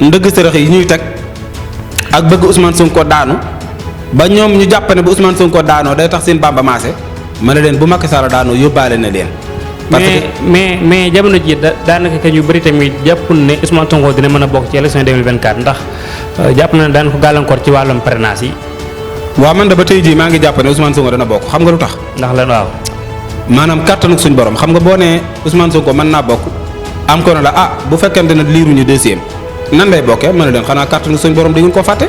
ndëgg sërëx yi ñuy teg ak bëgg Ousmane Sonko daanu ba ñoom ñu jàpp ne bu Ousmane Sonko daanoo day tax seen Bamba maase ma ne leen bu Macky Sall daanoo yóbbaale na leen. parce que mais jamono ji daanaka ka ñu bëri tamit jàpp ne Ousmane Sonko dina mën a bokk ci élection 2024 ndax jàpp na ne daan ko gàllankoor ci wàllum parrainage yi. waaw man de ba tey jii maa ngi jàpp ne Ousmane Sonko dana bokk xam nga lu tax. ndax lan waaw. maanaam kàttanug suñ borom xam nga boo nee Ousmane Sonko mën naa bokk am ko ne la ah bu fekkente ne liiruñu deuxième nan lay bokkee mën na leen xanaa kàttanug suñ borom di ngeen ko fàtte.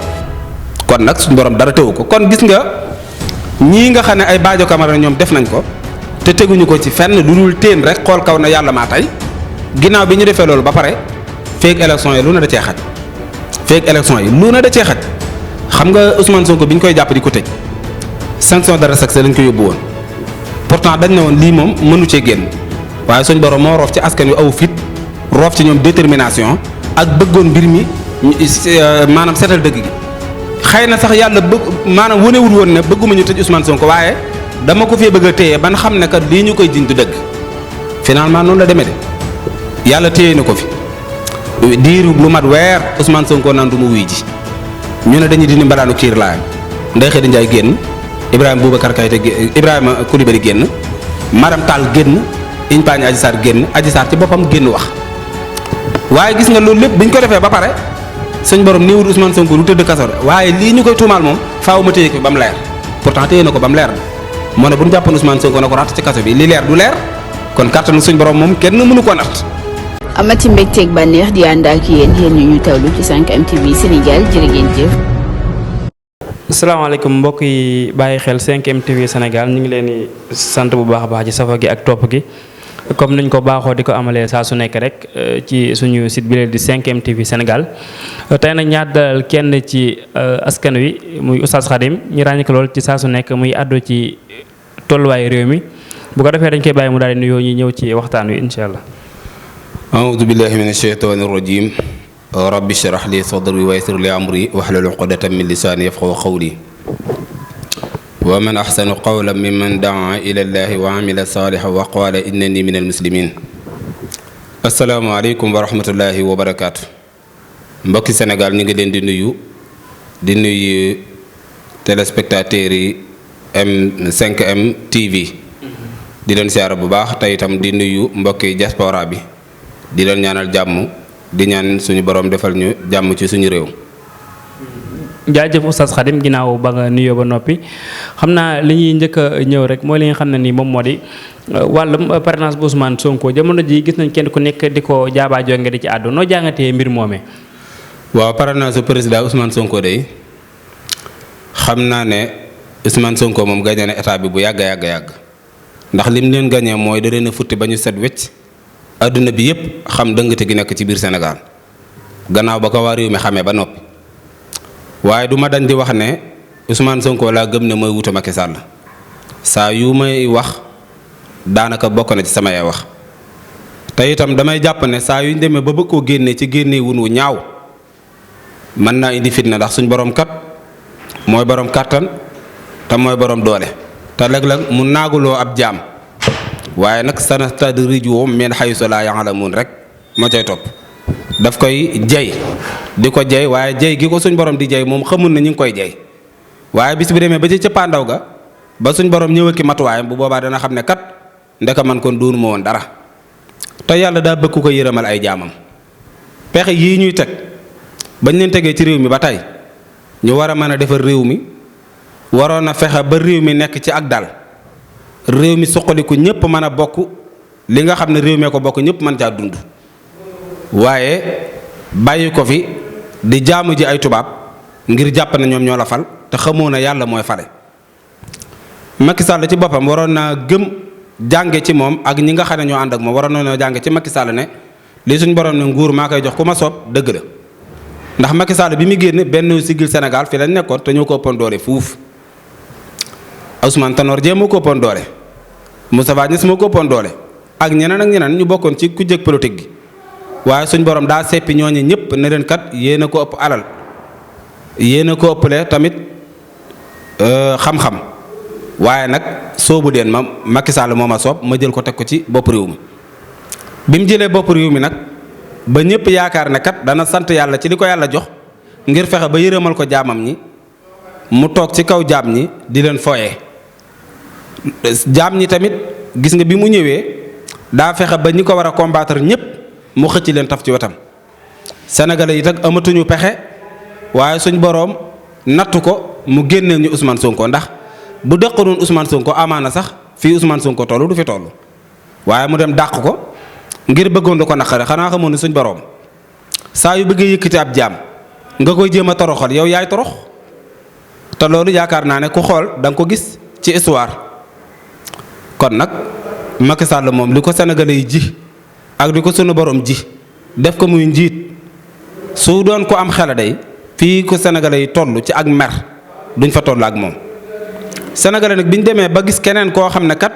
kon nag suñ borom dara teewu ko kon gis nga ñii nga xam ne ay Badio Camara ñoom def nañ ko te teguñu ko ci fenn lu dul teen rek xool kaw na yàlla maa tey ginnaaw bi ñu defee loolu ba pare feeg élection yi lu ne da cee xaj feeg élection yi lu ne da cee xaj xam nga Ousmane Sonko bi ñu koy jàpp di ko tëj sanction de réception lañ ko yóbbu woon pourtant dañ ne woon lii moom mënu cee génn waaye suñ borom moo roof ci askan wi aw fit roof ci ñoom détermination ak bëggoon mbir mi maanaam seetal dëgg gi xëy na sax yàlla bëgg maanaam wanewul woon ne bëgguma ñu tëj Ousmane Sonko waaye dama ko fee bëgg a téye ban xam ne kat lii ñu koy jiñ du dëgg finalement noonu la demee de yàlla téye na ko fi diiru lu mat weer Ousmane Sonko naan du mu wuy ji ñu ne dañuy dindi mbalaanu kiir laayam Ndeye Khady Ndiaye génn Ibrahima Boubacar Keïta Ibrahima Coulibaly génn Maram Tall génn Iñpaañ Adji Sarr génn Adji Sarr ci boppam génn wax waaye gis nga loolu lépp bi ñu ko defee ba pare suñ borom néewul Ousmane Sonko lu tëdd kaso waaye lii ñu koy tuumaal moom faaw ma téye ko ba mu leer pourtant téye na ko ba mu leer moo ne bu ñu jàppoon Ousmane Sonko na ko ratt ci kaso bi li leer du leer kon kàttanu suñ borom moom kenn mënu ko natt. amati mbégteeg bànneex di ànd ak yéen ñu tawlu ci 5M TV Sénégal jërë ngeen jëf. asalaamaaleykum mbokk yi bàyyi xel 5M TV Sénégal ñu ngi leen di sant bu baax a baax ci safa gi ak topp gi comme niñ ko baaxoo di ko amalee saa su nekk rek ci suñu site bi leen di 5M TV Sénégal tey nag ñaar dalal kenn ci askan wi muy Oustaz Khadim ñu ràññee ko lool ci saa su nekk muy àddu ci tolluwaayu réew mi bu ko defee dañ koy bàyyi mu daal di nuyoo ñu ñëw ci waxtaan wi incha allah. a'uudu billahi mina shaytaani rajiim rabbi shrah li sadri wa yassir li amri wahlul uqdatan min lisaani yafqahu qawli wa man ahsanu qawlan mimman daa ila llahi wa amila saalihan wa qaala innani minal muslimin. assalaamu aleykum wa rahmatullahi wa barakaatu. mbokki Sénégal ñu ngi leen di nuyu téléspectateurs yi M5M TV di leen siyaara bu baax te itam di nuyu mbokki diaspora bi di leen ñaanal jàmm di ñaan suñu borom defal ñu jàmm ci suñu réew. jaajëf Oustaz Khadim ginnaaw ba nga nuyoo ba noppi xam naa li ñuy njëkk a ñëw rek mooy li nga xam ne nii moom moo di wàllum parrainage bu Ousmane Sonko jamono ji gis nañ kenn ku nekk di ko jaabaa jonge di ci àddu noo jàngatee mbir moomee. waaw parrainage su président Ousmane Sonko day xam naa ne Ousmane Sonko moom gagné na état bi bu yàgg ndax lim leen gagné mooy da leen a futti ba ñu set wecc adduna bi yëpp xam dëngate gi nekk ci biir Sénégal gannaaw ba ko waa réew mi xamee ba noppi. waaye du ma dañ di wax ne Ousmane Sonko laa gëm ne mooy wuute Macky Sall saa yu may wax daanaka bokk na ci samay wax te itam damay jàpp ne saa yu ñu demee ba bëgg koo génnee ci génnee wun wu ñaaw mën naa indi fitna ndax suñ borom kat mooy borom kàttan te mooy borom doole te léeg-léeg mu naaguloo ab jaam waaye nag sanastadrijuhum min haysu laa ya'lamuun rek moo cay topp. daf koy jey di ko jey waaye jey gi ko suñ borom di jey moom xamul na ñu ngi koy jey waaye bis bu demee ba ci cëppaandaw ga ba suñ borom ñëw ki matuwaayam bu boobaa dana xam ne kat ndeka man kon doonu ma woon dara te yàlla daa bëgg ko yërëmal ay jaamam. pexe yii ñuy teg bañ leen tegee ci réew mi ba tey ñu war a mën a defar réew mi waroon a fexe ba réew mi nekk ci ak dal réew mi suqaliku ñëpp mën a bokk li nga xam ne réew mee ko bokk ñëpp mën caa dund. waaye bàyyi ko fi di jaamu ji ay tubaab ngir jàpp na ñoom ñoo la fal te xamoo na yàlla mooy fale. Macky Sall ci boppam waroon naa gëm jànge ci moom ak ñi nga xam ne ñoo ànd ak moom waroon nañoo jànge ci Macky Sall ne lii suñ borom ne nguur maa koy jox ku ma soob dëgg la ndax Macky Sall bi mu génn benn siggil Sénégal fi lañ nekkoon te ñoo ko ëppoon doole fuuf. Ousmane Tanor Dieng moo ko ëppoon doole Moustapha Niasse moo ko ëppoon doole ak ñeneen ñu bokkoon ci ku jëkk politique gi. waaye suñ borom daa seppi ñooñu ñëpp ne leen kat yéen a ko ëpp alal yéen a ko ëppale tamit xam-xam waaye nag soobu leen ma Macky Sall moo ma soob ma jël ko teg ko ci bopp réew mi bi mu jëlee bopp réew mi nag ba ñëpp yaakaar ne kat dana sant yàlla ci li ko yàlla jox ngir fexe ba yërëmal ko jaamam ñi mu toog ci kaw jaam ñi di leen foyee. jaam ñi tamit gis nga bi mu ñëwee daa fexe ba ñi ko war a combattre ñëpp mu xëcc leen taf ci wetam. Sénégalais yi tak amatuñu pexe waaye suñ boroom nattu ko mu génneel ñu Ousmane Sonko ndax bu dëqanoon Ousmane Sonko amaana sax fii Ousmane Sonko tollu du fi toll waaye mu dem dàq ko ngir bëggoon lu ko naqare. xanaa xamoon ne suñ boroom saa yu bëggee yëkkati ab jaam nga koy jéem a toroxal yow yaay torox te loolu yaakaar naa ne ku xool da nga ko gis ci histoire. kon nag Macky Sall moom li ko Sénégalais yi ji ak li ko sunu borom ji def ko muy njiit su doon ko am xel day fii ko Sénégalais yi toll ci ak mer duñ fa toll ak moom. Sénégalais nag bi ñu demee ba gis keneen koo xam ne kat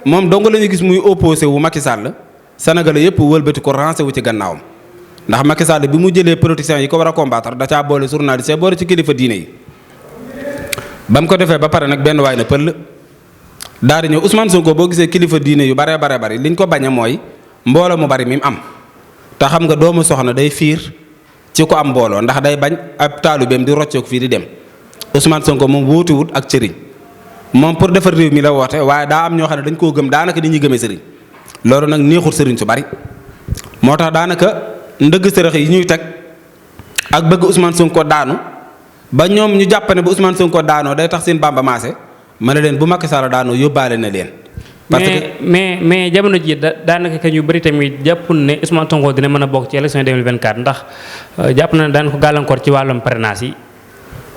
moom dong la ñu gis muy opposé wu Macky Sall Sénégalais yëpp wëlbati ko rancé wu ci gannaawam ndax Macky Sall bi mu jëlee politiciens yi ko war a combattre da caa boole journaliste yi boole ci kilifa diine yi. ba mu ko defee ba pare nag benn waay na pël daal di ñëw Ousmane Sonko boo gisee kilifa diine yu baree bari liñ ko bañe mooy mbooloo mu bari mi mu am te xam nga doomu soxna day fiir ci ko am mbooloo ndax day bañ ab taalubeem di rocceeku fii di dem. Ousmane Sonko moom wóotiwut ak sëriñ moom pour defar réew mi la woote waaye daa am ñoo xam ne dañ koo gëm daanaka ni ñuy gëmee sëriñ loolu nag neexul sëriñ su bari moo tax daanaka ndëgg sërëx yi ñuy teg ak bëgg Ousmane Sonko daanu ba ñoom ñu jàpp ne bu Ousmane Sonko daanoo day tax seen bamba maase ma ne leen bu Macky Sall daanoo yóbbaale na leen. parce que mais jamono ji daanaka ka ñu bëri tamit jàpp ne Ousmane Sonko dina mën a bokk ci élection 2024 ndax jàpp na ne daan ko gàllankoor ci wàllum parrainage yi.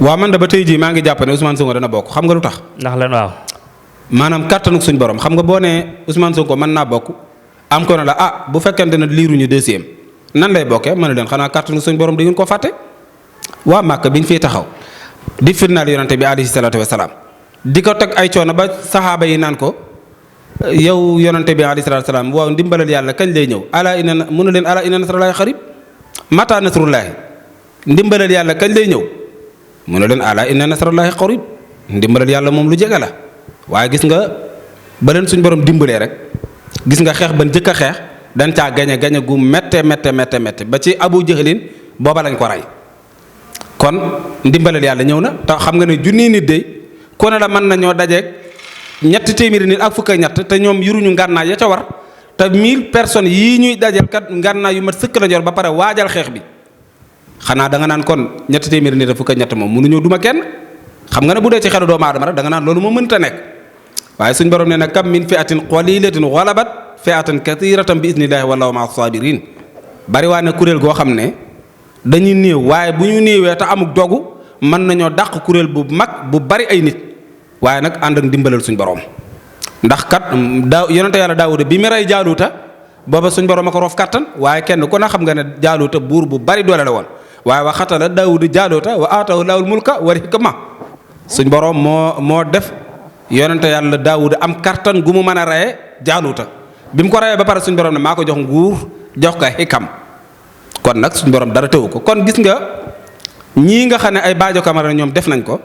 waaw man da ba tey jii maa ngi jàpp ne Ousmane Sonko dana bokk xam nga lu tax. ndax lan waaw. maanaam kàttanug suñ borom xam nga boo nee Ousmane Sonko mën naa bokk am ko ne la ah bu fekkente ne liiruñu deuxième nan lay bokkee ma ne leen xanaa kàttanug suñ borom da ngeen ko fàtte. waa Màkka biñ fiy taxaw di firnaal yonante bi alayhi salaatu wa salaam di ko teg ay coono ba saxaaba yi naan ko yow yonante bi alayhi salaatu wa salaam waaw ndimbalal yàlla kañ lay ñëw ala inna mu ne leen ala inna nasrullaahi xarib mata nasrullaahi ndimbalal yàlla kañ lay ñëw mu ne leen ala inna nasrullaahi xarib ndimbalal yàlla moom lu jege la waaye gis nga ba leen suñ borom dimbalee rek gis nga xeex ban jëkk a xeex dañ caa gañe gu métte ba ci Abu Jahlin booba lañ ko rey kon ndimbalal yàlla ñëw na te xam nga ne junniy nit de ku ne la mën nañoo dajeeg ñetti téeméeri nit ak fukk ak ñett te ñoom yuruñu ngànnaay ya ca war te 1000 personnes yii ñuy dajal kat ngànnaay yu mat sëkk la jor ba pare waajal xeex bi xanaa da nga naan kon ñetti téeméeri nit ak fukk ak ñett moom mënuñoo duma kenn xam nga ne bu dee ci xelu doomu aadama rek da nga naan loolu moo mënta nekk waaye suñ borom nee na kam min fi'atin qalilatin ghalabat fi'atan kathiratan bi idnillahi wallahu ma'a sabirin bari waa ne kuréel goo xam ne dañuy néew waaye bu ñu néewee te amuk dogu mën nañoo dàq kuréel bu mag bu bari ay nit waaye nag ànd ak ndimbalal suñ borom ndax kat yonente yàlla Daawuda bi mu rey Jaaluuta booba suñ borom a ko roof kattan waaye kenn ku na xam nga ne Jaaluuta buur bu bari doole la woon waaye wa xatala Daawuda Jaaluuta wa aatahu laahul mulka wal hikma suñ borom moo def yonente yàlla Daawuda am kattan gu mu mën a reye Jaaluuta bi mu ko reyee ba pare suñ borom ne maa ko jox nguur jox ko xikam kon nag suñu borom dara tëwu ko kon gis nga ñii nga xam ne ay Badio Camara ñoom def nañ ko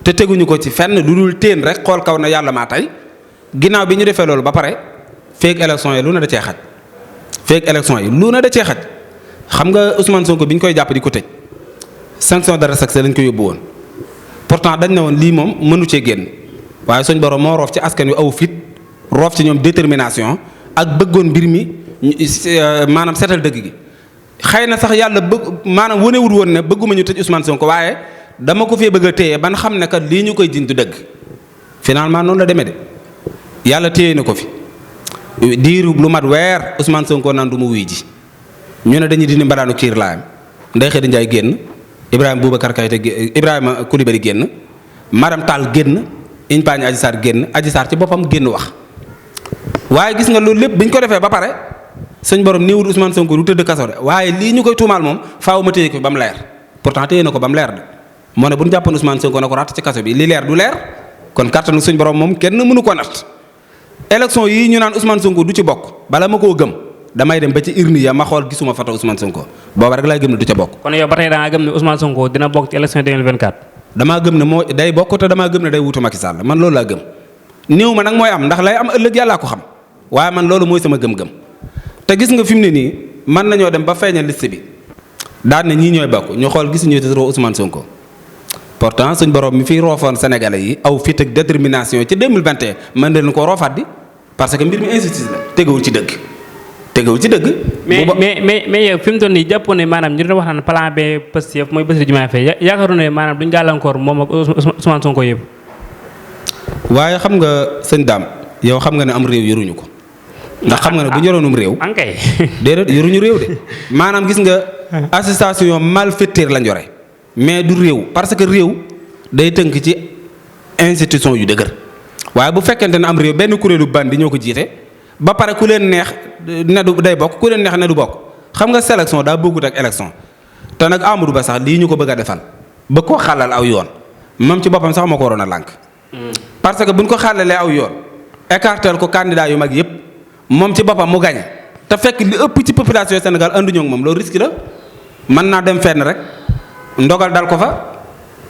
te teguñu ko ci fenn lu dul teen rek xool kaw na yàlla maa tey ginnaaw bi ñu defee loolu ba pare feek élection yi lu na da cee xaj feek élection yi lu na da cee xaj xam nga Ousmane Sonko bi ñu koy jàpp di ko tëj sanction de réception lañ ko yóbbu woon pourtant dañ ne woon lii moom mënu cee génn waaye suñ borom moo roof ci askan wi aw fit roof ci ñoom détermination ak bëggoon mbir mi maanaam seetal dëgg gi. xëy na sax yàlla maanaam wanewul woon ne bëgguma ñu tëj Ousmane Sonko waaye dama ko fee bëgg a téye ban xam ne kat lii ñu koy jiñ du dëgg finalement noonu la demee de yàlla téye na ko fi diiru lu mat weer Ousmane Sonko naan du mu wuy ji ñu ne dañuy dindi mbalaanu kiir laayam Ndeye Khady Ndiaye génn Ibrahima Boubacar Keïta Ibrahima Coulibaly génn Maram Tall génn Iñpaañ Adji Sarr génn Adji Sarr ci boppam génn wax waaye gis nga loolu lépp bi ñu ko defee ba pare sëñ borom néewul Ousmane Sonko du tëdd kaso de waaye lii ñu koy tuumaal moom faaw ma téye ko ba mu leer pourtant téye na ko ba mu leer de moo ne bu ñu jàppoon Ousmane Sonko na ko ratt ci kaso bi li leer du leer kon kàttanu suñ borom moom kenn mënu ko natt élection yii ñu naan Ousmane Sonko du ci bokk bala ma koo gëm damay dem ba ci urne ya ma xool gisuma photo Ousmane Sonko booba rek laay gëm ne du ca bokk. kon yow ba tey da ngaa gëm ne Ousmane Sonko dina bokk ci élection 2024. damaa gëm ne moo day bokk te damaa gëm ne day wutu Macky Sall man loolu laa gëm néew ma nag mooy am ndax lay am ëllëg yàllaa ko xam waaye man loolu mooy sama gëm-gëm te gis nga fi mu ne nii mën nañoo dem ba feeñal liste bi daan ne ñii ñooy bokk ñu xool gis ñu turo Ousmane Sonko pourtant suñ borom mi fiy roofoon Sénégalais yi aw fit ak détermination ci 2021 mën na leen ko roofaat di parce que mbir mi injustice la tegewul ci dëgg. mais yow fi mu toll nii jàppoon ne maanaam ñu doon wax naan plan B Pastef mooy Bassirou Diomaye Faye yaakaaroon ne maanaam duñ gàllankoor moom ak Ousmane Sonko yëpp. waaye xam nga sëñ Dame yow xam nga ne am réew yoruñu ko ndax xam nga ne bu ñu yoroonum réew. ankay déedéet yoruñu réew de maanaam gis nga association malfaiteur lañ yore mais du réew parce que réew day tënk ci institution yu dëgër waaye bu fekkente ne am réew benn kuréelu bandi ñoo ko jiite ba pare ku leen neex ne du day bokk ku leen neex ne du bokk xam nga sélection daa bëggut ak élection te nag Amadou Ba sax lii ñu ko bëgg a defal bëgg koo xàllal aw yoon moom ci boppam sax moo ko waroon a lànk parce que buñ ko xàllalee aw yoon écartel ko candidat yu mag yëpp moom ci boppam mu gañe te fekk li ëpp ci population Sénégal anduñu ak moom loolu risque la mën naa dem fenn rek ndogal dal ko fa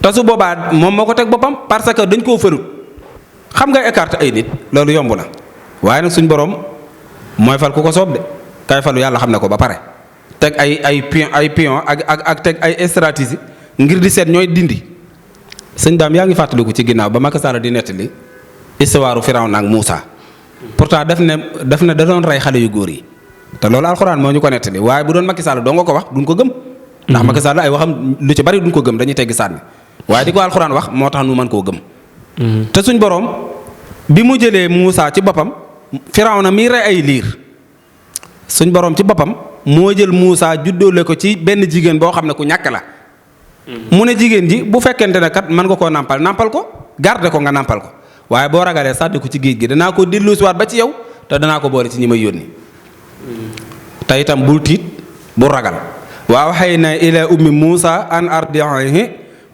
te su boobaa moom moo ko teg boppam parce que dañ koo fëlut xam nga écarter ay nit loolu yomb na waaye nag suñ borom mooy fal ku ko soob de kay falu yàlla xam ne ko ba pare teg ay pion ak teg ay stratégie ngir di seet ñooy dindi sëñ Daam yaa ngi fàttaliku ci ginnaaw ba Macky Sall di nettali histoire Firawna ak Muusa pourtant daf ne da doon rey xale yu góor yi te loolu alxuraan moo ñu ko nettali waaye bu doon Macky Sall doo nga ko wax duñ ko gëm ndax Macky Sall ay waxam lu ci bari duñ ko gëm dañuy teggi sànni waaye di ko alxuraan wax moo tax nu mën koo gëm te suñ borom bi mu jëlee Muusa ci boppam Firawna mi rey ay liir suñ borom ci boppam moo jël Muusa juddoole ko ci benn jigéen boo xam ne ku ñàkk la mu ne jigéen ji bu fekkente ne kat mën nga koo nàmpal ko garde ko nga nàmpal ko waaye boo ragalee sànni ko ci géej gi danaa ko delloosiwaat ba ci yow te danaa ko boole ci ñi may yónni te itam bul tiit bul ragal wa awhaynaa ilaa ummi Muusa an ardi'ihi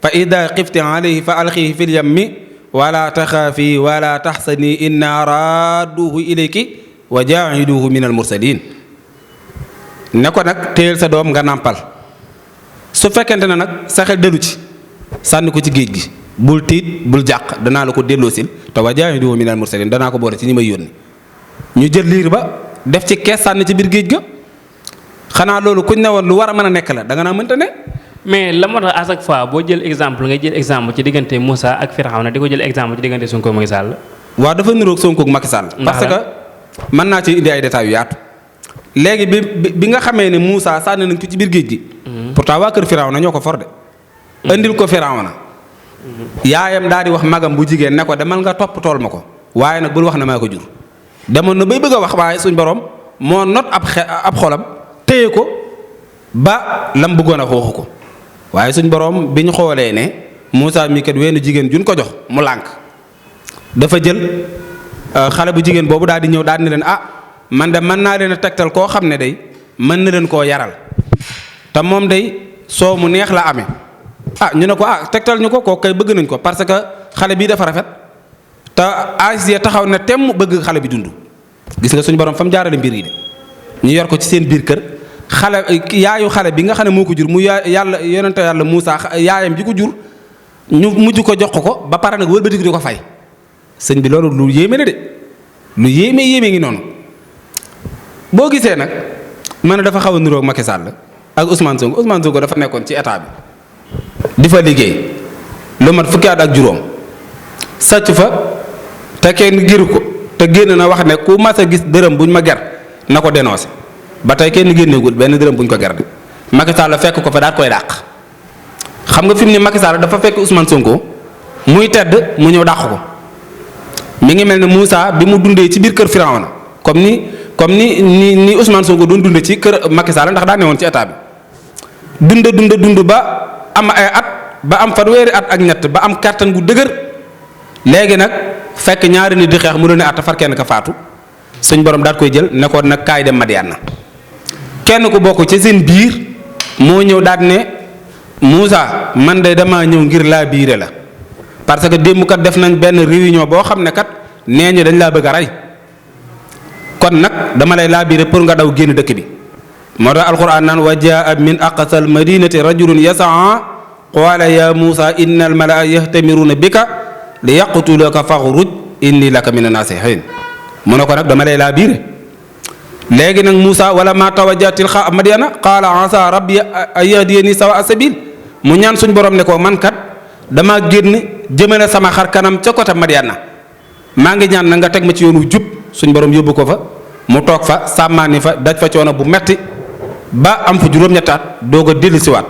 fa idaa xifti alayhi fa alqihi fil yammi wala taxaafi wala taxsani inna raadduhu ilayki wa jaa'iluhu min al mursalin ne ko nag téyel sa doom nga nàmpal su fekkente ne nag sa xel dellu ci sànni ko ci géej gi bul tiit bul jàq danaa la ko delloosil te wa jaa'iluhu min al mursalin danaa ko boole ci ñi may yónni ñu jël liir ba def ci kees sànni ci biir géej ga xanaa loolu kuñ ne woon lu war a mën a nekk la da nga naa mënta ne. mais la moo tax à chaque fois boo jël exemple nga jël exemple ci diggante Moussa ak Firawna di ko jël exemple ci diggante Sonko ak Macky Sall. waaw dafa niroog Sonko ak Macky Sall. parce que mën naa ci indi ay détails yu yaatu. léegi bi nga xamee ne Moussa sànni nañ ko ci biir géej gi. pourtant waa kër Firawna ñoo ko for de. andil ko Firawna. yaayam daal di wax magam bu jigéen ne ko demal nga topp tool ma ko waaye nag bul wax ne maa ko jur. demoon na bay bëgg a wax waaye suñ borom moo not ab xolam téye ko ba lam bëggoon a waxu ko waaye suñ borom bi ñu xoolee ne Moussa mi kat wenn jigéen juñ ko jox mu lànk dafa jël xale bu jigéen boobu daal di ñëw daal di ne leen man de mën naa leen a tegtal koo xam ne day mën na leen koo yaral te moom day soo mu neex la amee ñu ne ko tegtal ñu ko kooku kay bëgg nañ ko parce que xale bii dafa rafet te Asiya taxaw na temm bëgg xale bi dund gis nga suñu borom fa mu jaarale mbir yi de ñu yor ko ci seen biir kër xale yaayu xale bi nga xam ne moo ko jur mu yàlla yonente yàlla Moussa yaayam ji ko jur ñu mujj ko jox ko ba pare nag wëlbatiku di ko fay sëñ bi loolu lu yéeme la de lu yéeme ngi noonu boo gisee nag man ne dafa xaw a niroog Macky Sall ak Ousmane Sonko dafa nekkoon ci état bi di fa liggéey lu mat fukki at ak juróom sàcc fa te kenn giru ko te génn na wax ne ku mas a gis dërëm buñ ma ger na ko dénoncé ba tey kenn génneegul benn dërëm buñ ko ger de Macky Sall fekk ko fa daal koy dàq xam nga fi mu ne Macky Sall dafa fekk Ousmane Sonko muy tedd mu ñëw dàq ko mi ngi mel ne Moussa bi mu dundee ci biir kër Firawna comme ni Ousmane Sonko doon dundee ci kër Macky Sall ndax daa newoon ci état bi dund ba am ay at ba am fanweeri at ak ñett ba am kàttan gu dëgër léegi nag fekk ñaari nit di xeex mu doon ne at far kenn ka faatu suñ borom daal koy jël ne ko nag kaay dem Madiana kenn ku bokk ci seen biir moo ñëw daal ne Moussa man de damaa ñëw ngir laa biire la parce que démb kat def nañ benn réunion boo xam ne kat nee ñu dañ laa bëgg a rey kon nag dama lay laa biire pour nga daw génn dëkk bi moo tax alquran naan wa jaa min aqsal madinati rajulun yasaa qaala ya Moussa inna al malaa yahtamiruuna bika li yaqtuluka faxruj inni laka mina nasihin mu ne ko nag dama lay laa biire léegi nag Moussa wala ma tawajjaha tilqa Madyana qaala asa rabbi an yahdiyani sawa sabil mu ñaan suñ borom ne ko man kat dama génn jëmale sama xar kanam ca côté Madyana maa ngi ñaan na nga teg ma ci yoonu jub suñ borom yóbbu ko fa mu toog fa sàmmaani fa daj fa coono bu metti ba am fa juróom-ñettaat doog a dellu siwaat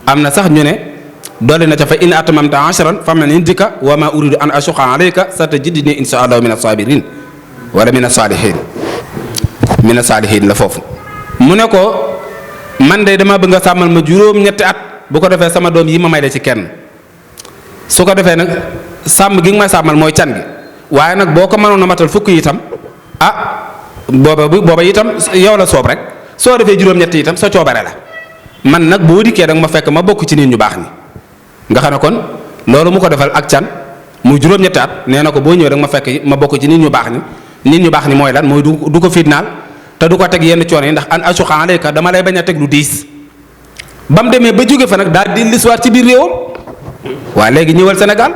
am na sax ñu ne doole na ca fa in atmamta ashran fa min indika wa ma uridu an ashuqa alayka satajidni insha allahu min as-sabirin wala min as-salihin la foofu mu ne ko man de dama bëgg nga sàmmal ma juróom-ñetti at bu ko defee sama doom yi ma may de ci kenn su ko defee nag sàmm gi nga may sàmmal mooy can gi waaye nag boo ko mënoon a matal fukk itam booba itam yow la soob rek soo defee juróom-ñetti itam sa coobare la man nag boo dikkee danga ma fekk ma bokk ci nit ñu baax ñi nga xam ne kon loolu mu ko defal ak can muy juróom-ñetti at nee na ko boo ñëwee danga ma fekk ma bokk ci nit ñu baax ñi nit ñu baax ñi mooy lan mooy du ko fitnaal te du ko teg yenn coono yi ndax an ashuqa alayka dama lay bañ a teg lu diis ba mu demee ba jóge fa nag daal di l'histoire ci biir réewam waa léegi ñëwal Sénégal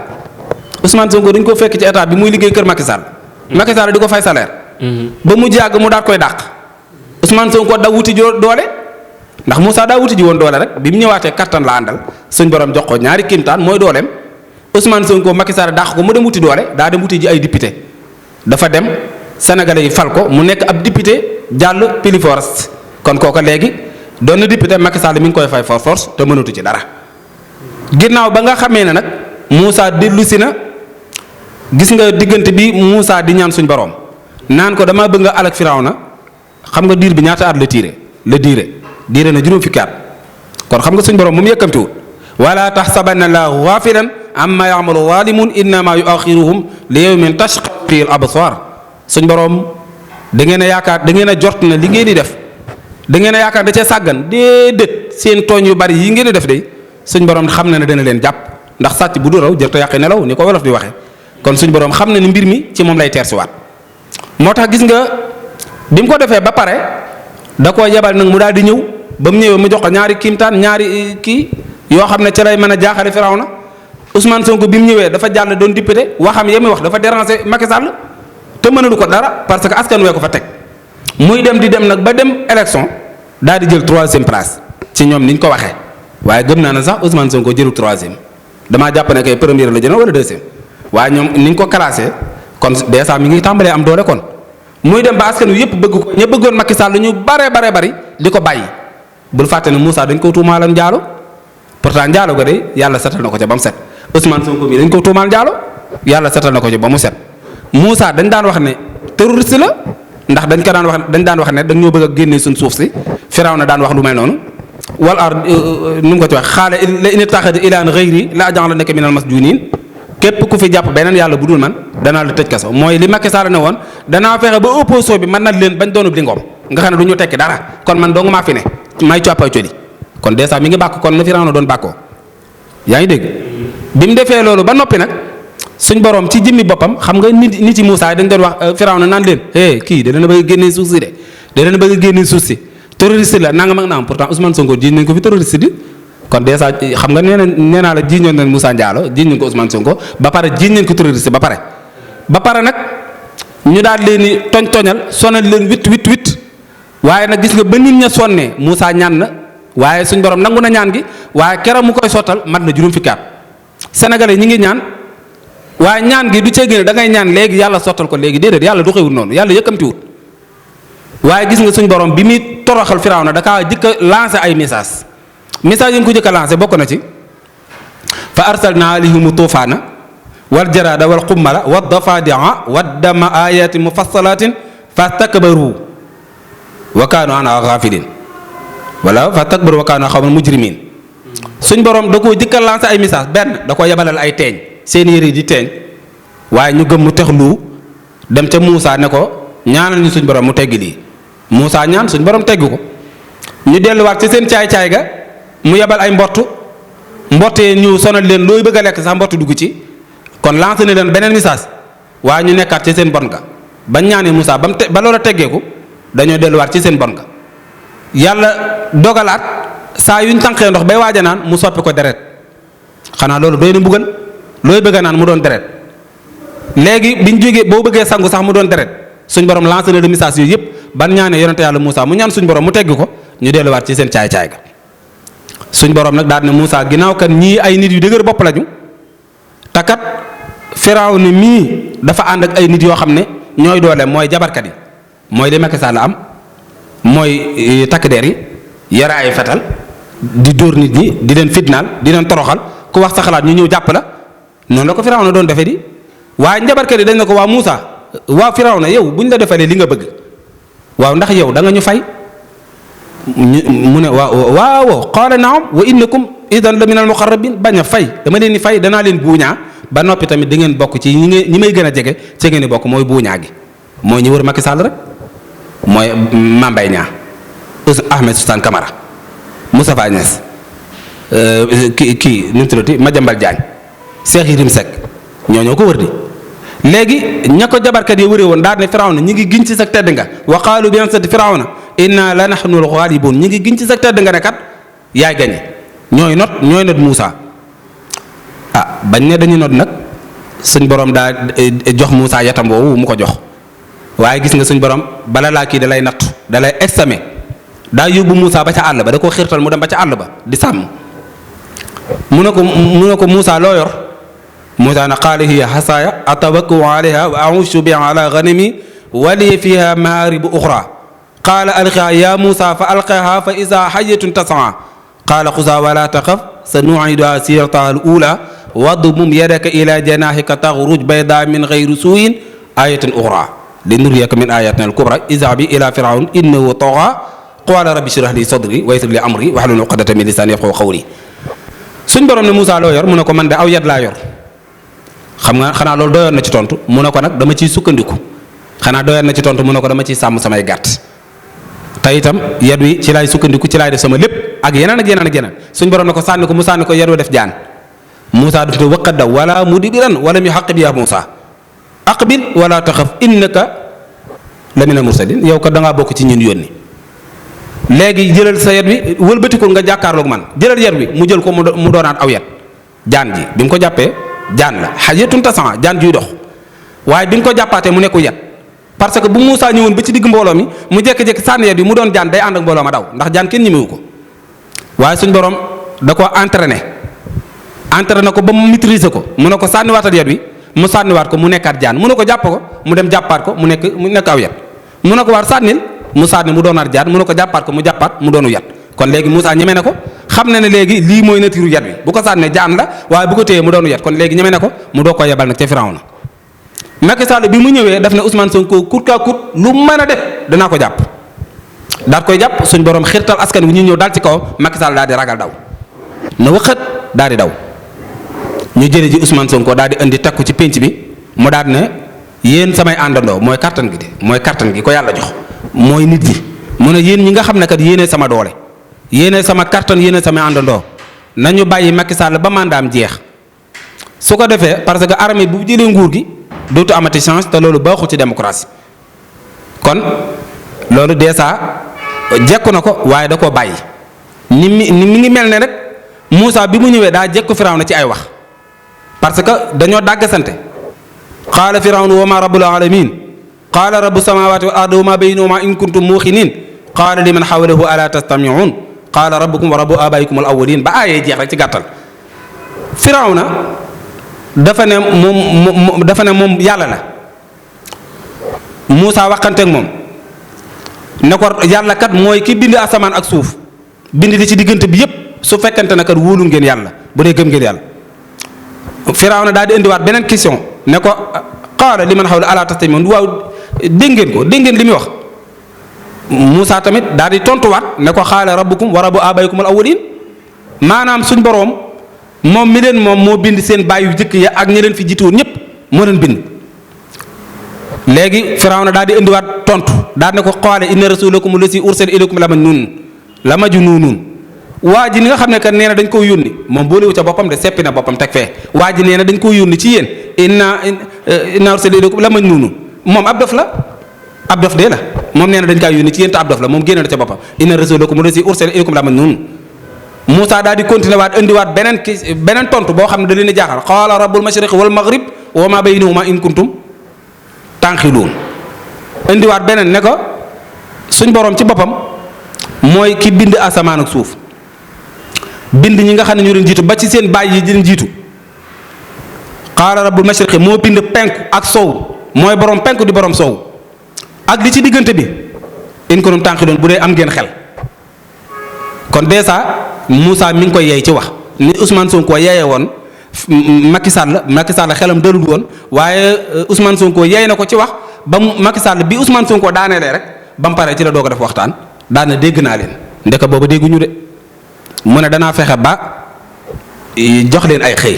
Ousmane Sonko dañ ko fekk ci état bi muy liggéey kër Macky Sall Macky Sall di ko fay salaire ba mu jàgg mu daal koy dàq Ousmane Sonko da wuti doole ndax Moussa daa wuti ji woon doole rek bi mu ñëwaatee kattan la àndal suñ borom jox ko ñaari kimtaan mooy dooleem Ousmane Sonko Macky Sall dàq ko mu dem wuti doole daa dem wuti ji ay député dafa dem sénégalais yi fal ko mu nekk ab député jàll pili forest kon kooka léegi doon na député Macky Sall mi ngi koy fay force te mënatu ci dara ginnaaw ba nga xamee ne nag Moussa dellu si na gis nga diggante bi Moussa di ñaan suñ borom naan ko dama bëgg nga alak Firawna xam nga diir bi ñaata at la diire na juróom fukki at kon xam nga suñ borom moom yëkkamtiwul wala taxsabanna llaaha gaafilan amma ya'malu zaalimuun innamaa yu'axiruhum li yawmin tashxasu fiihi al-absaar suñ borom da ngeen a yaakaar da ngeen a jort na li ngeen di def da ngeen a yaakaar da cee sàggan déedéet seen tooñ yu bari yi ngeen di def de suñ borom xam na ne dana leen jàpp ndax sàcc bu du raw jër te yàqi nelaw ni ko wolof di waxee kon suñ borom xam na ni mbir mi ci moom lay teer si waat moo tax gis nga bi mu ko defee ba pare da koo yebal nag mu daal di ñëw ba mu ñëwee mu jox ko ñaari kiimtaan ñaari kii yoo xam ne ci lay mën a jaaxale Firawna Ousmane Sonko bi mu ñëwee dafa jàll doon député waxam ya muy wax dafa déranger Macky Sall te mënalu ko dara parce que askan wee ko fa teg muy dem di dem nag ba dem élection daal di jël 3e place ci ñoom ni ñu ko waxee waaye gëm naa ne sax Ousmane Sonko jëlu 3e damaa jàpp ne kay première la jël wala 2e waaye ñoom ni ñu ko classé kon dèjà mi ngi tàmbalee am doole kon muy dem ba askan wi yëpp bëgg ko ña bëggoon Macky Sall ñu bare bari di ko bàyyi. bul fàtte ne Moussa dañ ko tuumaaloon njaalo pourtant njaalo ga de yàlla setal na ko ca ba mu set Ousmane Sonko bi dañ ko tuumaal njaalo yàlla setal na ko ca ba mu set Moussa dañ daan wax ne terroriste la ndax dañ daan wax ne dañ ñoo bëgg a génnee suñ suuf si Firawna daan wax lu mel noonu wal ar nu mu ko ci wax xaala la in ittaxada ilaahan ghayri la aj'alannaka minal masjuuniin képp ku fi jàpp beneen yàlla bu dul man danaa la tëj kaso mooy li Macky Sall ne woon danaa fexe ba opposition bi mën na leen bañ doonub li ngoom nga xam ne du ñu tekki dara kon man dong maa fi ne may coppay coli kon dèjà mi ngi bàkk kon na Firawna doon bàkkoo yaa ngi dégg bi mu defee loolu ba noppi nag suñ borom ci jëmmi boppam xam nga nit yi Moussa dañ doon wax Firawna naan leen kii da leen a bëgg a génnee suuf si da leen a bëgg a génnee suuf si terroriste la nangam ak naam pourtant Ousmane Sonko jiiñ nañ ko fi terroriste di kon dèjà xam nga nee naa la jiiñoon nañ Moussa Diallo jiiñ nañ ko Ousmane Sonko ba pare jiiñ nañ ko terroriste ba pare nag ñu daal leen ni toñal sonal leen wit waaye nag gis nga ba nit ña sonnee Moussa ñaan na waaye suñ borom nangu na ñaan gi waaye keroog mu koy sottal mat na juróom fukki at sénégalais ñi ngi ñaan waaye ñaan gi du cee génne da ngay ñaan léegi yàlla sottal ko léegi déedéet yàlla du xewul noonu yàlla yëkkamtiwut waaye gis nga suñ borom bi muy toroxal Firawna da kaa jëkk a lancé ay message yi nga ko jëkk a lancé bokk na ci fa arsalna alayhimu tuufaana wal jarada wal qummala wad dafadia wad dama ayatin mufassalatin fastakbaru wa kaanu anhaa gaafiliin wala fastakbaru wa kaanu qawman mujrimiin suñ borom da koo jëkk a lancé ay message benn da koo yabalal ay teeñ seen yére di teeñ waaye ñu gëm mu texlu dem ca Moussa ne ko ñaanal ñu suñ borom mu teggi lii Moussa ñaan suñ borom teggi ko ñu delluwaat ci seen caay-caay ga mu yebal ay mbottee ñu sonal leen looy bëgg a lekk sax mbott dugg ci kon lancé na leen beneen message waaye ñu nekkaat ci seen bon ga bañ ñaanee Moussa ba loola teggeeku dañoo delluwaat ci seen bon ga yàlla dogalaat saa yuñ tànqee ndox bay waaja naan mu soppi ko deret xanaa loolu doy na mbugal looy bëgg a naan mu doon deret léegi biñ jógee boo bëggee sangu sax mu doon deret suñ borom lancé na le message yooyu yëpp ban ñaanee yonente yàlla Moussa mu ñaan suñ borom mu tegg ko ñu delluwaat ci seen caay-caay ga suñ borom nag daal ne Moussa ginnaaw kan ñii ay nit yu dëgër bopp lañu te kat Firawna mii dafa ànd ak ay nit yoo xam ne ñooy doole mooy jabarkat yi mooy li Macky Sall am mooy takk der yi yara ay fetal di dóor nit ñi di leen fitnaal di leen toroxal ku wax sa xalaat ñu ñëw jàpp la noonu la ko Firawna doon defee di waaye njabarkat yi dañ ne ko waa Moussa waa Firawna yow bu ñu la defalee li nga bëgg waaw ndax yow da nga ñu fay mu ne waaw qaala naam wa innakum idan la min al muqarrabin bañ a fay dama leen di fay danaa leen buuñaa ba noppi tamit da ngeen bokk ci ñi may gën a jege ci ngeen di bokk mooy buuñaa gi mooy ñi wër Macky Sall rek mooy Mame Mbaye Niang Ahmed Suzanne Camara Moustapha Niasse kii nu mu tuddati Madiambal Diagne Cheikh Yérim Seck ñoo ko wër di léegi ña ko jabarkat yi wëree woon daal ne Firawna ñi ngi giñ ci sa tedd nga wa qaalu bi ansati Firawna inna la nahnu al-ghalibun ñi ngi giñ ci sa tedd nga ne kat yaay gañe ñooy not Moussa bañ ne dañu not nag suñ borom daa jox Moussa yatam boobu mu ko jox waaye gis nga suñ borom bala laa kii da lay natt da lay examen daa yóbbu Moussa ba ca àll ba da koo xiirtal mu dem ba ca àll ba di sàmm mu ne ko Moussa loo yor Moussa na qaala hiya hasaaya atawakkau alayha wa ahushu biha ala ghanami wa li fiha maaribu uxra qaala alqiha ya Moussa fa alqiha fa isa hayyatun tasaa qaala xusaa wala taxaf sa nuiduha sirataha al ula wadmum yadaka ila janahika taxruj bayda min gayri suuyin ayatan uxra linuriyaka min ayatina al kubra izhabi ila firaun innahu taxa qaala rabbi shrah li sadri wa yassir li amri wahlul uqdatan min lisani yafqahu qawli suñ borom ne Moussa loo yor mu ne ko man de aw yat laa yor xam nga xanaa loolu doyoon na ci tontu mu ne ko nag dama ciy sukkandiku xanaa doyoon na ci tontu mu ne ko dama ciy sàmm samay gàtt te itam yat wi ci laay sukkandiku ci laay def sama lépp ak yeneen ak yeneen ak yeneen suñ borom ne ko sànni ko mu sànni ko yat wa def jaan Moussa daf ne waqat daw wala mudbiran wala mi xaqib yaa Moussa aqbil wala taxaf innaka la mina mursalin yow kat da ngaa bokk ci ñun yónni léegi jëlal sa yat wi wëlbatikul nga jàkkaarloog man jëlal yat wi mu jël ko mu doonaat aw yat jaan ji bi mu ko jàppee jaan la xajatun tasan jaan juy dox waaye bi mu ko jàppaatee mu nekku yat parce que bu Moussa ñëwoon ba ci digg mbooloo mi mu jékki-jékki sànni yat wi mu doon jaan day ànd ak mbooloo ma daw ndax jaan kenn ñemewu ko waaye suñ borom da ko entraîné ko ba mu maîtriser ko mu ne ko sànniwaatal yat wi mu sànniwaat ko mu nekkaat jaan mu ne ko jàpp ko mu dem jàppaat ko mu nekk aw yat mu ne ko waar sànnil mu sànni mu doonaat jaan mu ne ko jàppaat ko mu jàppaat mu doonu yat kon léegi Moussa ñeme na ko xam na ne léegi lii mooy natiiru yat wi bu ko sànnee jaan la waaye bu ko téyee mu doonu yat kon léegi ñeme na ko mu doo ko yebal nag ca Firawna Macky Sall bi mu ñëwee daf ne Ousmane Sonko kut kaa kut lu mën a def danaa ko jàpp daal koy jàpp suñ borom xirtal askan wi ñu ñëw daal ci kawam Macky Sall daal di ragal daw na waxat daal di daw ñu jële ji Ousmane Sonko daal di indi takku ci pénc bi mu daal ne yéen samay àndandoo mooy kattan gi de mooy kattan gi ko yàlla jox mooy nit gi mu ne yéen ñi nga xam ne kat yéene sama doole yéene sama kattan yéene samay àndandoo nañu bàyyi Macky Sall ba mandaam jeex su ko defee parce que armée bu jëlee nguur gi dootu amati chance te loolu baaxul ci démocratie kon loolu déjà jekku na ko waaye da koo bàyyi ni mi ngi mel ne rek Moussa bi mu ñëwee daa jekku Firawna ci ay wax parce que dañoo dàggasante qaala Firawna wa ma rabbul alamin qaala rabbu samawati wal ardi wa ma baynahuma in kuntum muuqinin qaala liman hawlahu ala tastami'un qaala rabbukum wa rabbu abaikum al awwalin ba aayee jeex rek ci gàttal Firawna dafa ne moom yàlla la Moussa waxanteeg moom ne ko yàlla kat mooy ki bind asamaan ak suuf bind li ci diggante bi yépp su fekkente ne kat wóolu ngeen yàlla bu dee gëm ngeen yàlla Firawna daal di indiwaat beneen question ne ko qaala liman hawla ala tastami'un waaw dégg ngeen li muy wax Moussa tamit daal di tontuwaat ne ko qaala rabbukum wa rabbu abaikum al awwalin maanaam suñ boroom moom mi leen moom moo bind seen baay yu jëkk ya ak ñi leen fi jiituwoon ñëpp moo leen bind léegi Firawna daal di indiwaat tontu daal ne ko qaala inna rasulakum allati ursila ilaykum la majnuun waa ji ni nga xam ne que nee na dañ koo yónni moom boolewu ca boppam de seppi na boppam teg fee waa ji nee na dañ koo yónni ci yéen inna ursila ilaykum la majnuun moom ab dof la ab dof dee la moom nee na dañ kaa yónni ci yéen te ab dof la moom génne na ca boppam inna rasulakum allati ursila ilaykum la majnuun Moussa daal di continué waat indiwaat beneen tontu boo xam ne da leen a jaaxal qaala rabbul mashriqi wal maghrib wa ma baynahuma in kuntum tanqiluun indiwaat beneen ne ko suñ borom ci boppam mooy ki bind asamaan ak suuf bind ñi nga xam ne ñu leen jiitu ba ci seen baay yi di leen jiitu qaala rabbul mashriqi moo bind penku ak sow mooy borom penku di borom sow ak li ci diggante bi in ko doon tànqi doon bu dee am ngeen xel kon dèjà Moussa mi ngi koy yey ci wax ni Ousmane Sonko yeyee woon Macky Sall xelam dalul woon waaye Ousmane Sonko yey na ko ci wax ba Macky Sall bi Ousmane Sonko daaneelee rek ba mu paree ci la doog a def waxtaan daan na dégg naa leen ndeka booba dégguñu de mu ne danaa fexe ba jox leen ay xëy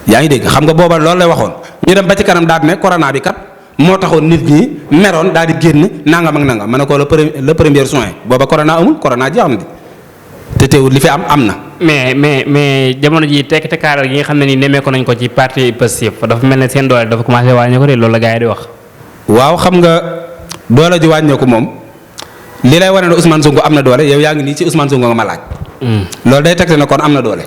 yaa ngi dégg xam nga booba loolu lay waxoon ñu dem ba ci kanam daal ne corona bi kat moo taxoon nit ñi meroon daal di génn nangam ak nangam ma ne ko le premier soin booba corona amul corona jeex na di te teewul li fi am na. mais jamono ji tekk tekkaaral gi nga xam ne nii nemmeeku nañ ko ci parti Pastef dafa mel ne seen doole dafa commencé wàññi ko de loolu la gars yi di wax. waaw xam nga doole ji wàññeeku moom li lay wane ne Ousmane Sonko am na doole yow yaa ngi nii ci Ousmane Sonko nga ma laaj. loolu day tegte ne kon am na doole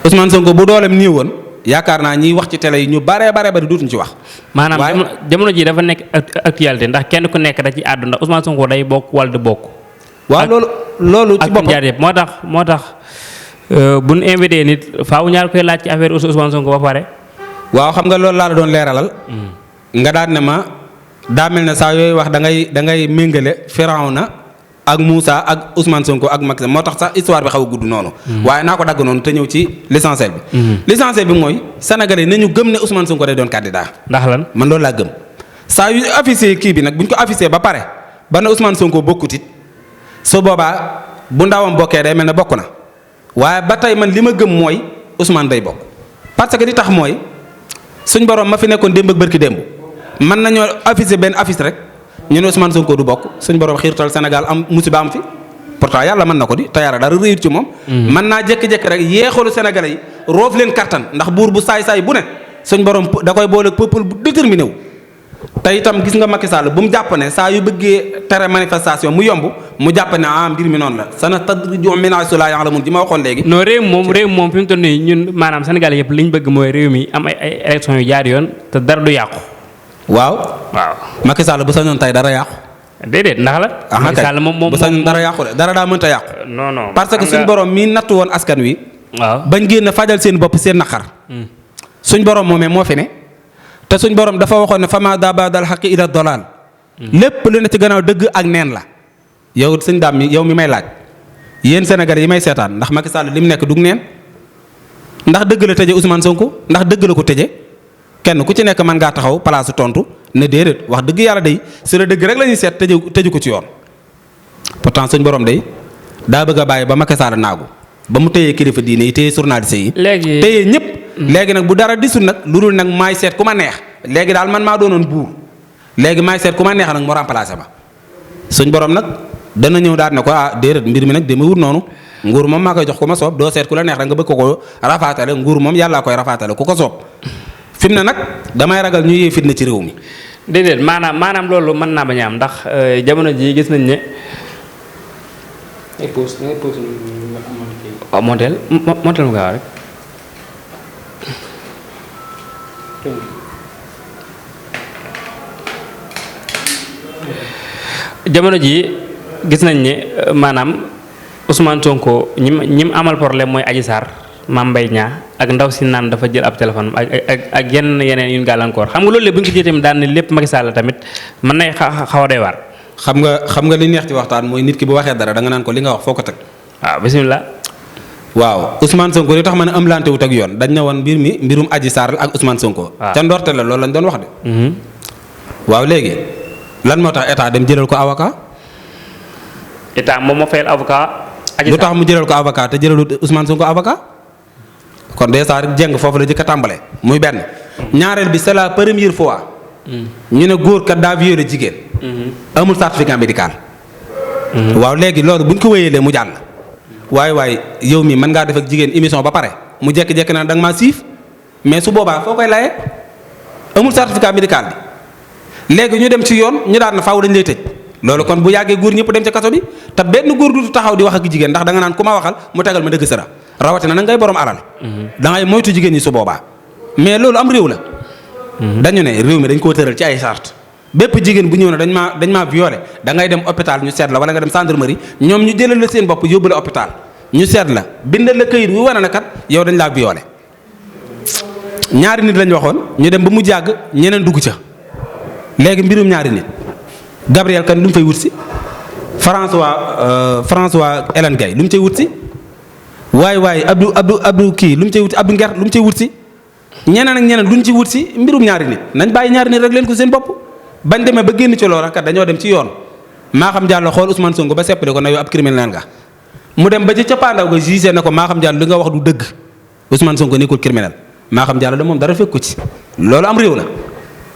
Ousmane Sonko bu dooleem nii woon yaakaar naa ñiy wax ci télé yi ñu bare bari duutuñ ci wax. maanaam jamono ji dafa nekk actualité ndax kenn ku nekk da ci àddu ndax Ousmane Sonko day bokk wala du bokk. waaw loolu ci boppam ak yëpp moo tax bu ñu invité nit faaw ñaar koy laaj ci affaire Ousmane Sonko ba pare. waaw xam nga loolu laa la doon leeralal. nga daan ne ma daa mel ne saa yooyu wax da ngay méngale Firawna ak Moussa ak Ousmane Sonko ak Macky moo tax sax histoire bi xaw a gudd noonu. waaye naa ko dagg noonu te ñëw ci l'essentiel bi. l'essentiel bi mooy sénégalais nañu gëm ne Ousmane Sonko day doon candidat. ndax lan man loolu laa gëm saa yu affiché kii bi nag bu ñu ko affiché ba pare ba ne Ousmane Sonko bokkut it su boobaa bu ndawam bokkee day mel ne bokk na waaye ba tey man li ma gëm mooy Ousmane day bokk parce que li tax mooy suñ borom ma fi nekkoon démb ak bërki démb mën nañoo affiché benn affiche rek ñu ne Ousmane Sonko du bokk suñ borom xiirtal Sénégal am musiba am fi pourtant yàlla mën na ko di te yàlla dara réyut ci moom. mën naa jékki-jékki rek yeexalu Sénégalais yi roof leen kattan ndax buur bu saay-saay bu ne suñ borom da koy boole peuple bu déterminé wu. te itam gis nga Macky Sall bu mu jàpp ne saa yu bëggee tere manifestation mu yomb mu jàpp ne mbir mi noonu la sanastadrijuhum min haysu laa ya'lamuun ji ma waxoon léegi. non réew moom fi mu toll nii ñun maanaam Sénégal yëpp li ñu bëgg mooy réew mi am ay élections yu jaar yoon te dara du yàqu. waaw. Macky Sall bu sañoon tey dara yàqu. déedéet ndax la. Macky Sall moom bu sañoon dara yàqu de dara daa mënta yàqu. non parce que suñ borom mii nattu woon askan wi. waaw bañ génn fajal seen bopp seen naqar. suñ borom moomee moo fi ne. te suñ borom dafa waxoon ne fama dabadal xaqi ila dolal lépp lu ne ci gannaaw dëgg ak neen la yow sëñ daam mi yow mi may laaj yéen Sénégalais yi may seetaan ndax Macky Sall li mu nekk dug neen ndax dëgg la tëje Ousmane Sonko ndax dëgg la ko tëje kenn ku ci nekk mën ngaa taxaw place tontu ne déedéet wax dëgg yàlla day su la dëgg rek la ñuy seet tëju ko ci yoon pourtant suñ borom day daa bëgg a bàyyi ba Macky Sall naagu ba mu téyee kilifa diine yi téye journaliste yi téye ñëpp léegi nag bu dara disul nag lu dul nag maay seet ku ma neex léegi daal man maa doonoon buur léegi maay seet ku ma neex nag mu remplacé ma suñ borom nag dana ñëw daal ne ko déedéet mbir mi nag dama wut noonu nguur moom maa koy jox ku ma soob doo seet ku la neex rek nga bëgg ko rafaatale nguur moom yàllaa koy rafaatale ku ko soob fi mu ne nag damay ragal ñu yee fitna ci réew mi. déedéet maanaam loolu mën naa bañ a am ndax jamono ji gis nañ ne. waaw montel mu gaaw rek. jamono ji gis nañ ne maanaam Ousmane Sonko ñi amal problème mooy Adji Sarr Mame Mbaye Niang ak ndaw si naan dafa jël ab téléphone ak yeneen yu ñu gàllankoor xam nga loolu lépp bu ñu ko jëlee tamit daan ne lépp Macky Sall tamit mën nay xaw a doy waar. xam nga li neex ci waxtaan mooy nit ki bu waxee dara da nga naan ko li nga wax foo ko teg. waaw bisimilah. waaw Ousmane Sonko li tax ma ne am lante wut ak yoon dañ ne woon mbirum Adji Sarr ak Ousmane Sonko. waaw ca ndorte la loolu lañ doon wax de. waaw léegi lan moo tax état dem jëlal ko avocat. état moom moo fayal avocat. lu tax mu jëlal ko avocat te jëlalu Ousmane Sonko avocat. kon dèjà rek jeng foofu la jëkk a tàmbale muy benn. ñaareel bi c'est la première fois. ñu ne góor kat daa violé jigéen. amul certificat médical. waaw léegi loolu bu ñu ko wéyalee mu jàll. waaye yow mi mën ngaa def ak jigéen émission ba pare mu jékki-jékki naan da nga maa siif mais su boobaa foo koy layee amul certificat médical bi léegi ñu dem ci yoon ñu daan na faaw dañ lay tëj loolu kon bu yàggee góor ñëpp dem ci kaso bi te benn góor du taxaw di wax ak jigéen ndax da nga naan ku ma waxal mu tegal ma dëgg sëra rawatina na ngay borom alal. da ngay moytu jigéen ñi su boobaa mais loolu am réew la. dañu ne réew mi dañ koo tëral ci ay charte bépp jigéen bu ñëw ne dañ maa violé da ngay dem hôpital ñu seet la wala nga dem gendarmerie ñoom ñu jëlal la seen bopp yóbbu la hôpital ñu seet la bindal la këyit wu wane na kat yow dañ laa violé. ñaari nit lañ waxoon ñu dem ba mu jàgg ñeneen dugg ca léegi mbirum ñaari nit Gabriel Kane lu mu fay wut si François Hélène Gaye lu mu cay wut si waaye Abdou kii lu mu cay wut si Abdou Nguer lu mu cay wut si ñeneen ak ñeneen luñ ci wut si mbirum ñaari nit nañ bàyyi ñaari nit rek leen ko seen bopp bañ demee ba génn ci loola kat dañoo dem ci yoon Maham Diallo xool Ousmane Sonko ba seppale ko na yow ab criminel nga mu dem ba ci cappaandaw ga jugé na ko Maham Diallo li nga wax du dëgg Ousmane Sonko nekkul criminel Maham Diallo de moom dara fekk ko ci loolu am réew la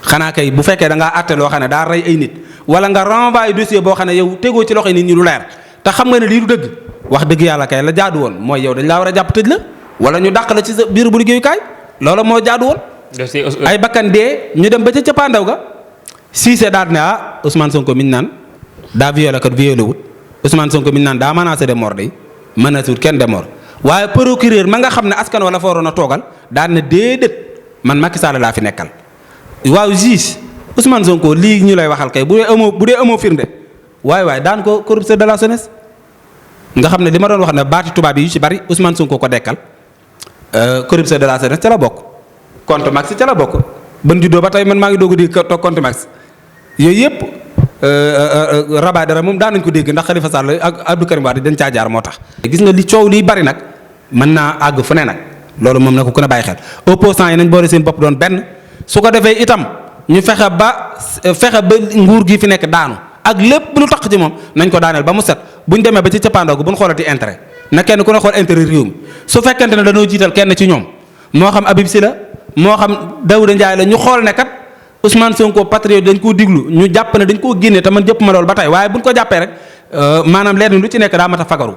xanaa kay bu fekkee da ngaa àtte loo xam ne daa rey ay nit wala nga renvoyé dossier boo xam ne yow tegoo ci loxo nit ñi lu leer te xam nga ne lii du dëgg wax dëgg yàlla kay la jaadu woon mooy yow dañ laa war a jàpp tëj la wala ñu dàq la ci sa biir bu liggéeyukaay loolu moo jaadu woon. ay bakkan dee ñu dem ba ca cappaandaw ga Cissé daal ne Ousmane Sonko mi ñu naan daa violé kat violé wut Ousmane Sonko mi ñu naan daa menacé de mort day menacé wut kenn de mort waaye procureur ma nga xam ne askan wala fa waroon a toogal daal ne déedéet man Macky Sall laa fi nekkal. waaw juge Ousmane Sonko lii ñu lay waxal kay bu dee amoo firnde waaye daan ko corrupteur de la jeunesse nga xam ne li ma doon wax ne baati tubaab yi yu ci bari Ousmane Sonko ko dekkal corrupteur de la jeunesse ca la bokk. compte max ca la bokk ban juddoo ba tey man maa ngi doog a di toog compte max yooyu yëpp rabaay dara moom daan nañ ko dégg ndax Khalifa Sall ak Abdou Karim Wade dañ caa jaar moo tax. gis nga li coow liy bari nag mën naa àgg fu ne nag loolu moom na ko ku ne bàyyi xel opposants yi nañ boole seen bopp doon benn. su ko defee itam ñu fexe ba nguur gi fi nekk daanu ak lépp lu tax ci moom nañ ko daaneel ba mu set bu ñu demee ba ci cappaandaw bu ñu xoolati intérêt na kenn ku ne xool intérêt réew mi su fekkente ne dañoo jiital kenn ci ñoom moo xam Habib Sy la moo xam Daouda Ndiaye la ñu xool ne kat Ousmane Sonko patriote dañ koo diglu ñu jàpp ne dañ koo génne te man jëpp ma loolu ba tey waaye bu ñu ko jàppee rek maanaam lenn lu ci nekk daa mat a fagaru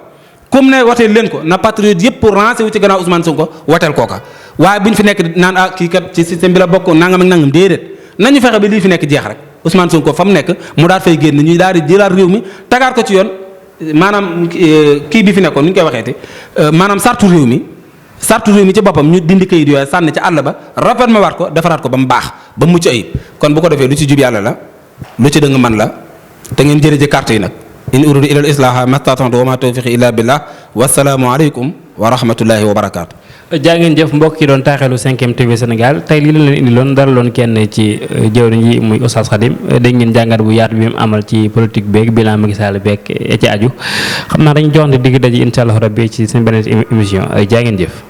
comme ne wateel leen ko na patriote yëpp pour rancé wu ci gannaaw Ousmane Sonko wateel kooka waaye bu ñu fi nekk naan kii kat ci système bi la bokk nangam ak nangam déedéet nañu fexe ba lii fi nekk jeex rek Ousmane Sonko fa mu nekk mu daal fay génn ñuy daal di jëlaat réew mi tagaat ko ci yoon maanaam kii bi fi nekkoon nu ñu koy waxeeti maanaam sartu réew mi ci boppam ñu dindi kayit yooyu sànni ci àll ba rafet ma waat ko defaraat ko ba mu baax ba mu mucc ayib kon bu ko defee lu ci jub yàlla la lu ci dëng man la te ngeen jëlee ci carte yi nag in uridu ila al islaha mastata'tu wa ma tawfiqi illa billah wassalaamu aleykum wa rahmatullahi wa barakaatu. jaa ngeen jëf mbokk yi doon taaxeelu 5M TV Sénégal tey lii la leen indi loon dara loon kenn ci jëwriñ yi muy Oustaz Khadim dégg ngeen jàngat bu yaatu bi mu amal ci politique beeg bilan Macky Sall beeg ci aju xam naa dañu joxante digg daje incha allah rabbi ci seen beneen émission jaa ngeen jëf.